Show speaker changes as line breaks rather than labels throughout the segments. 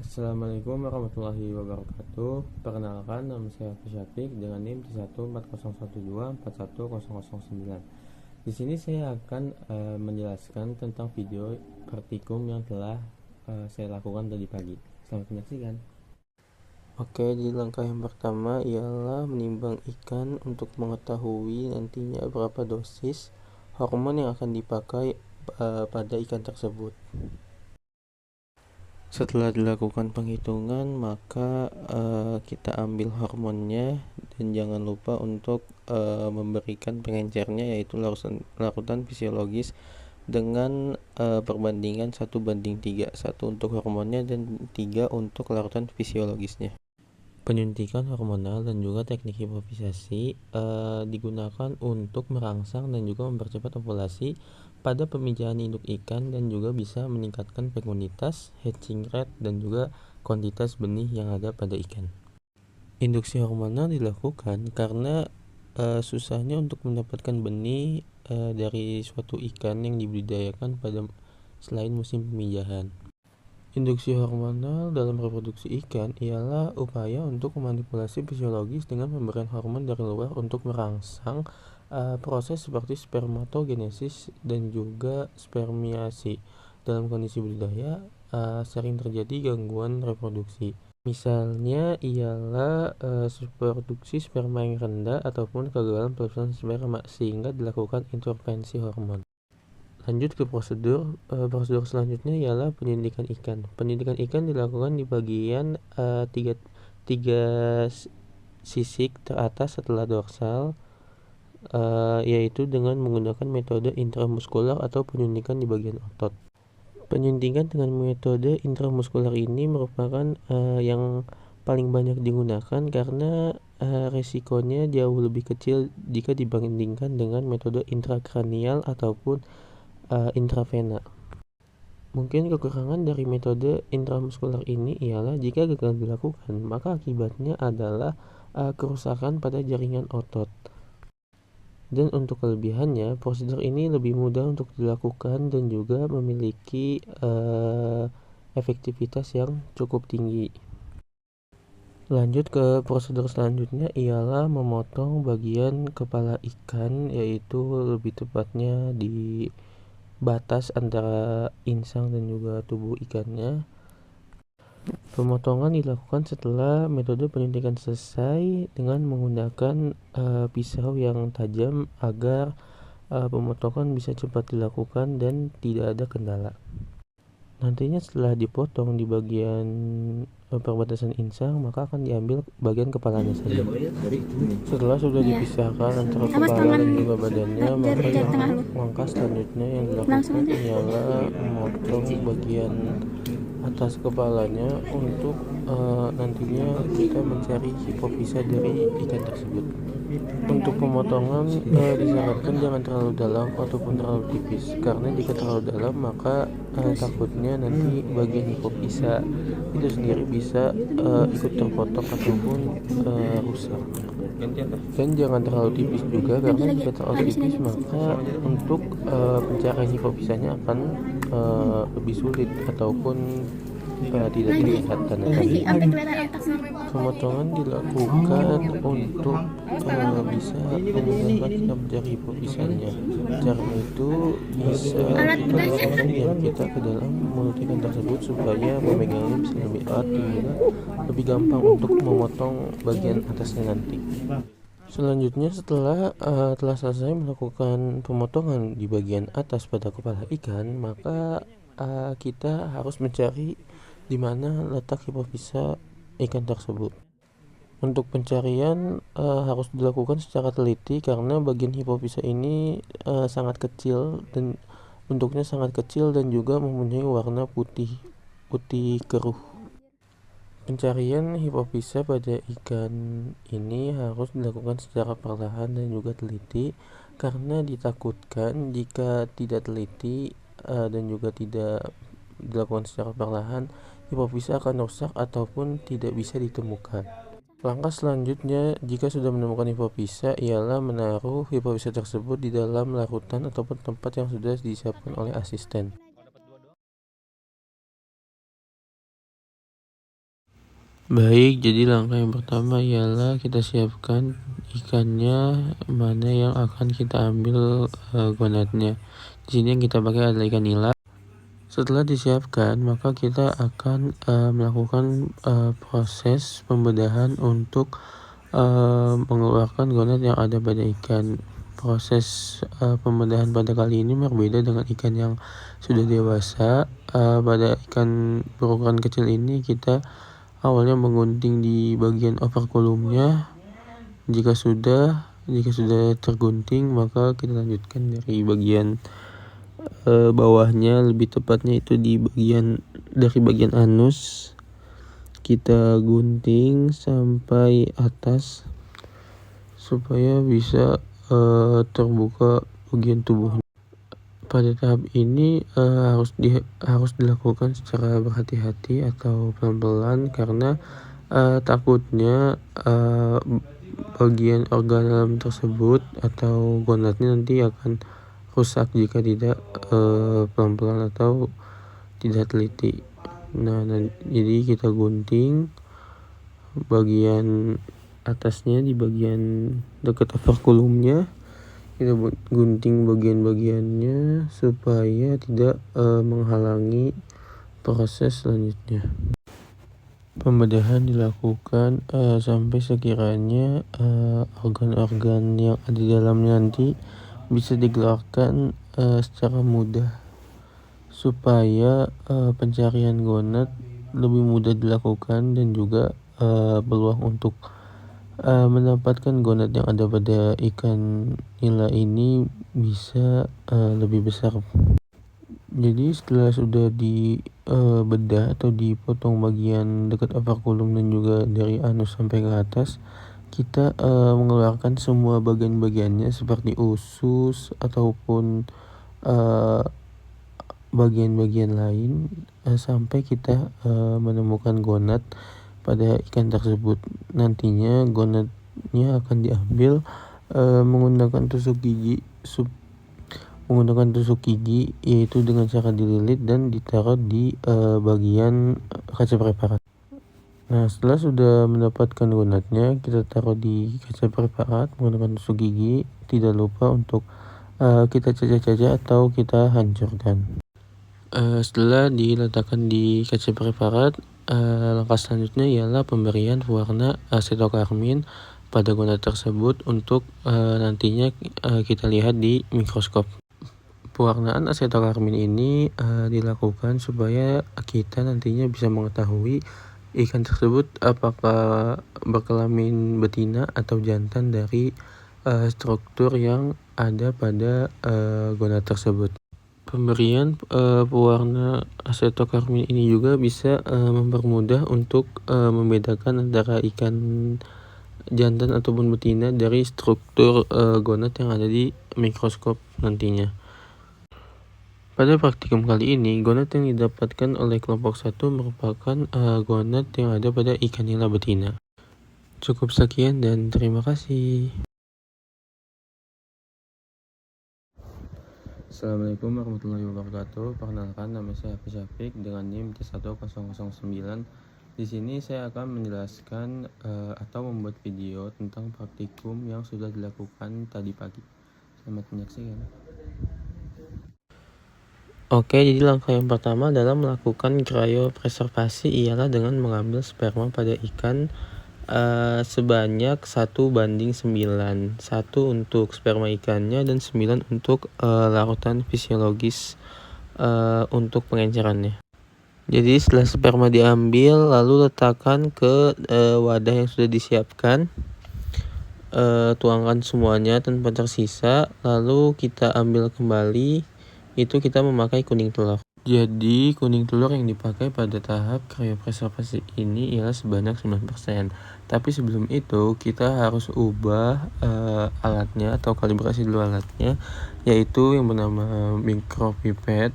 Assalamualaikum warahmatullahi wabarakatuh. Perkenalkan, nama saya Syafiq dengan NIM 14012410009. Di sini saya akan menjelaskan tentang video praktikum yang telah saya lakukan tadi pagi. Selamat menyaksikan. Oke, di langkah yang pertama ialah menimbang ikan untuk mengetahui nantinya berapa dosis hormon yang akan dipakai pada ikan tersebut. Setelah dilakukan penghitungan, maka kita ambil hormonnya dan jangan lupa untuk memberikan pengencernya, yaitu larutan fisiologis dengan perbandingan 1:3, 1 untuk hormonnya dan 3 untuk larutan fisiologisnya. Penyuntikan hormonal dan juga teknik hipofisasi digunakan untuk merangsang dan juga mempercepat ovulasi pada pemijahan induk ikan dan juga bisa meningkatkan fekunditas, hatching rate, dan juga kuantitas benih yang ada pada ikan. Induksi hormonal dilakukan karena susahnya untuk mendapatkan benih dari suatu ikan yang dibudidayakan pada selain musim pemijahan. Induksi hormonal dalam reproduksi ikan ialah upaya untuk memanipulasi fisiologis dengan pemberian hormon dari luar untuk merangsang proses seperti spermatogenesis dan juga spermiasi. Dalam kondisi budidaya sering terjadi gangguan reproduksi. Misalnya ialah produksi sperma yang rendah ataupun kegagalan pelepasan sperma sehingga dilakukan intervensi hormon. Lanjut ke prosedur selanjutnya ialah penyuntikan ikan. Penyuntikan ikan dilakukan di bagian tiga sisik teratas setelah dorsal, yaitu dengan menggunakan metode intramuskular atau penyuntikan di bagian otot. Penyuntikan dengan metode intramuskular ini merupakan yang paling banyak digunakan karena resikonya jauh lebih kecil jika dibandingkan dengan metode intrakranial ataupun intravena. Mungkin kekurangan dari metode intramuskular ini ialah jika gagal dilakukan, maka akibatnya adalah kerusakan pada jaringan otot. Dan untuk kelebihannya, prosedur ini lebih mudah untuk dilakukan dan juga memiliki efektivitas yang cukup tinggi. Lanjut ke prosedur selanjutnya ialah memotong bagian kepala ikan, yaitu lebih tepatnya di batas antara insang dan juga tubuh ikannya. Pemotongan dilakukan setelah metode penyuntikan selesai dengan menggunakan pisau yang tajam agar pemotongan bisa cepat dilakukan dan tidak ada kendala. Nantinya setelah dipotong di bagian perbatasan insang, maka akan diambil bagian kepalanya saja. Setelah sudah dipisahkan antara kepala dan juga badannya, maka langkah selanjutnya yang dilakukan ialah memotong bagian atas kepalanya untuk nantinya kita mencari hipofisa dari ikan tersebut. Untuk pemotongan disarankan jangan terlalu dalam ataupun terlalu tipis, karena jika terlalu dalam maka takutnya nanti bagian hipofisa itu sendiri bisa ikut terpotong ataupun rusak. Dan jangan terlalu tipis juga, karena jika terlalu tipis maka untuk pencarian hipofisanya akan lebih sulit ataupun tidak terlihat tanda-tanda. Pemotongan dilakukan untuk bisa memudahkan kita mencari hipofisanya. Cara itu bisa kita lakukan dengan kita ke dalam mulut ikan tersebut supaya memegangnya bisa lebih erat dan juga lebih gampang untuk memotong bagian atasnya nanti. Selanjutnya setelah telah selesai melakukan pemotongan di bagian atas pada kepala ikan, maka kita harus mencari di mana letak hipofisa ikan tersebut. Untuk pencarian harus dilakukan secara teliti karena bagian hipofisa ini sangat kecil dan bentuknya sangat kecil dan juga mempunyai warna putih keruh. Pencarian hipofisa pada ikan ini harus dilakukan secara perlahan dan juga teliti karena ditakutkan jika tidak teliti dan juga tidak dilakukan secara perlahan, hipofisa akan rusak ataupun tidak bisa ditemukan. Langkah selanjutnya jika sudah menemukan hipofisa ialah menaruh hipofisa tersebut di dalam larutan ataupun tempat yang sudah disiapkan oleh asisten. Baik, jadi langkah yang pertama ialah kita siapkan ikannya, mana yang akan kita ambil gonatnya. Di sini yang kita pakai adalah ikan nila. Setelah disiapkan, maka kita akan melakukan proses pembedahan untuk mengeluarkan gonat yang ada pada ikan. Proses pembedahan pada kali ini berbeda dengan ikan yang sudah dewasa. Pada ikan berukuran kecil ini kita awalnya menggunting di bagian operculumnya. Jika sudah tergunting, maka kita lanjutkan dari bagian bawahnya, lebih tepatnya itu dari bagian anus. Kita gunting sampai atas supaya bisa terbuka bagian tubuhnya. Pada tahap ini harus dilakukan secara berhati-hati atau pelan-pelan, karena takutnya bagian organ dalam tersebut atau gonatnya nanti akan rusak jika tidak pelan-pelan atau tidak teliti. Jadi kita gunting bagian atasnya di bagian dekat operculumnya. Kita gunting bagian-bagiannya supaya tidak menghalangi proses selanjutnya. Pembedahan dilakukan sampai sekiranya organ-organ yang ada di dalamnya nanti bisa dikeluarkan secara mudah, supaya pencarian gonat lebih mudah dilakukan dan juga peluang untuk mendapatkan gonat yang ada pada ikan nila ini bisa lebih besar. Jadi setelah sudah dibedah atau dipotong bagian dekat operculum dan juga dari anus sampai ke atas, kita mengeluarkan semua bagian-bagiannya seperti usus ataupun bagian-bagian lain sampai kita menemukan gonat pada ikan tersebut. Nantinya gonatnya akan diambil menggunakan tusuk gigi, yaitu dengan cara dililit dan ditaruh di bagian kaca preparat. Nah, setelah sudah mendapatkan gonatnya, kita taruh di kaca preparat menggunakan tusuk gigi. Tidak lupa untuk kita cacah-cacah atau kita hancurkan. Setelah diletakkan di kaca preparat, langkah selanjutnya ialah pemberian pewarna asetokarmin pada gonat tersebut untuk nantinya kita lihat di mikroskop. Pewarnaan asetokarmin ini dilakukan supaya kita nantinya bisa mengetahui ikan tersebut apakah berkelamin betina atau jantan dari struktur yang ada pada gonat tersebut. Pemberian pewarna asetokarmin ini juga bisa mempermudah untuk membedakan antara ikan jantan ataupun betina dari struktur gonat yang ada di mikroskop nantinya. Pada praktikum kali ini, gonat yang didapatkan oleh kelompok 1 merupakan gonat yang ada pada ikan nila betina. Cukup sekian dan terima kasih. Assalamualaikum warahmatullahi wabarakatuh. Perkenalkan, nama saya Hafiz Syafiq dengan NIM T1009. Di sini saya akan menjelaskan atau membuat video tentang praktikum yang sudah dilakukan tadi pagi. Selamat menyaksikan. Oke, jadi langkah yang pertama dalam melakukan cryopreservasi ialah dengan mengambil sperma pada ikan sebanyak 1:9, 1 untuk sperma ikannya dan 9 untuk larutan fisiologis untuk pengencerannya. Jadi setelah sperma diambil, lalu letakkan ke wadah yang sudah disiapkan, tuangkan semuanya tanpa tersisa, lalu kita ambil kembali. Itu kita memakai kuning telur. Jadi kuning telur yang dipakai pada tahap cryopreservasi ini ialah sebanyak 9%. Tapi sebelum itu kita harus ubah alatnya atau kalibrasi dulu alatnya, yaitu yang bernama micropipette,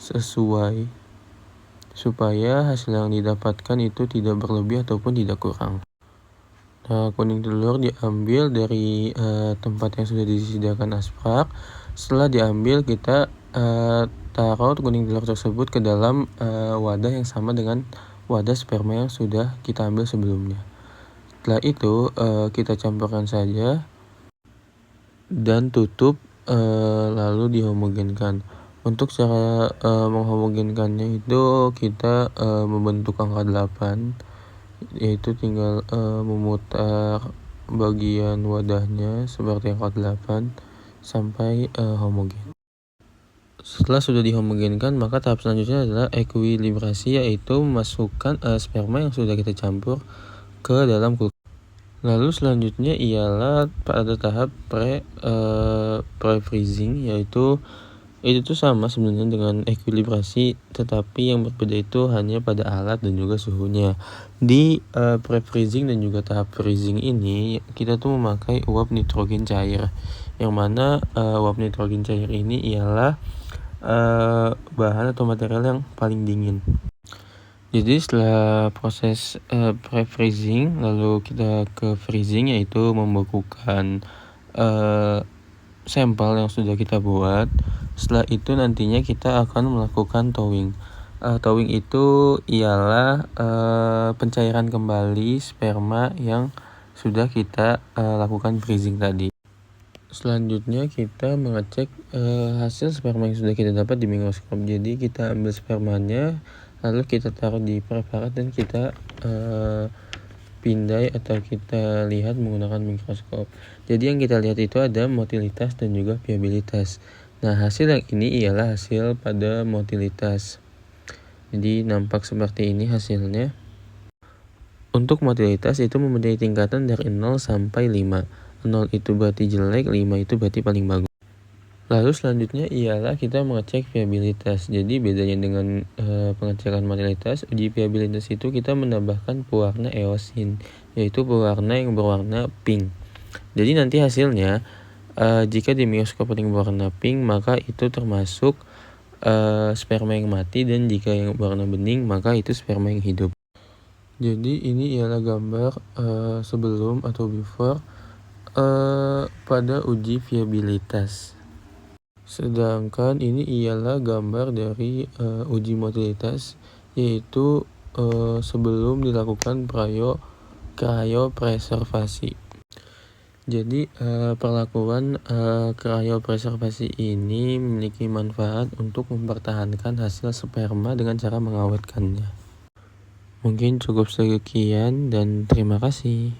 sesuai supaya hasil yang didapatkan itu tidak berlebih ataupun tidak kurang. Nah, kuning telur diambil dari tempat yang sudah disediakan asprak. Setelah diambil, kita taruh kuning telur tersebut ke dalam wadah yang sama dengan wadah sperma yang sudah kita ambil sebelumnya. Setelah itu kita campurkan saja dan tutup, lalu dihomogenkan. Untuk cara menghomogenkannya itu kita membentuk angka 8, yaitu tinggal memutar bagian wadahnya seperti angka 8 sampai homogen. Setelah sudah dihomogenkan, maka tahap selanjutnya adalah ekuilibrasi, yaitu memasukkan sperma yang sudah kita campur ke dalam kulkas. Lalu selanjutnya ialah pada tahap pre-freezing, yaitu itu tuh sama sebenarnya dengan ekuilibrasi, tetapi yang berbeda itu hanya pada alat dan juga suhunya. Di pre-freezing dan juga tahap freezing ini kita tuh memakai uap nitrogen cair, yang mana uap nitrogen cair ini ialah bahan atau material yang paling dingin. Jadi setelah proses pre-freezing, lalu kita ke freezing, yaitu membekukan sampel yang sudah kita buat. Setelah itu nantinya kita akan melakukan thawing. Thawing itu ialah pencairan kembali sperma yang sudah kita lakukan freezing tadi. Selanjutnya kita mengecek hasil sperma yang sudah kita dapat di mikroskop. Jadi kita ambil spermanya, lalu kita taruh di preparat dan kita pindai atau kita lihat menggunakan mikroskop. Jadi yang kita lihat itu ada motilitas dan juga viabilitas. Nah, hasil yang ini ialah hasil pada motilitas. Jadi nampak seperti ini hasilnya. Untuk motilitas itu mempunyai tingkatan dari 0 sampai 5. 0 itu berarti jelek, 5 itu berarti paling bagus. Lalu selanjutnya ialah kita mengecek viabilitas. Jadi bedanya dengan pengecekan motilitas, uji viabilitas itu kita menambahkan pewarna eosin, yaitu pewarna yang berwarna pink. Jadi nanti hasilnya jika di mikroskop yang berwarna pink, maka itu termasuk sperma yang mati, dan jika yang berwarna bening, maka itu sperma yang hidup. Jadi ini ialah gambar sebelum atau before pada uji viabilitas. Sedangkan ini ialah gambar dari uji motilitas, yaitu sebelum dilakukan cryopreservasi. Jadi perlakuan cryopreservasi ini memiliki manfaat untuk mempertahankan hasil sperma dengan cara mengawetkannya. Mungkin cukup sekian dan terima kasih.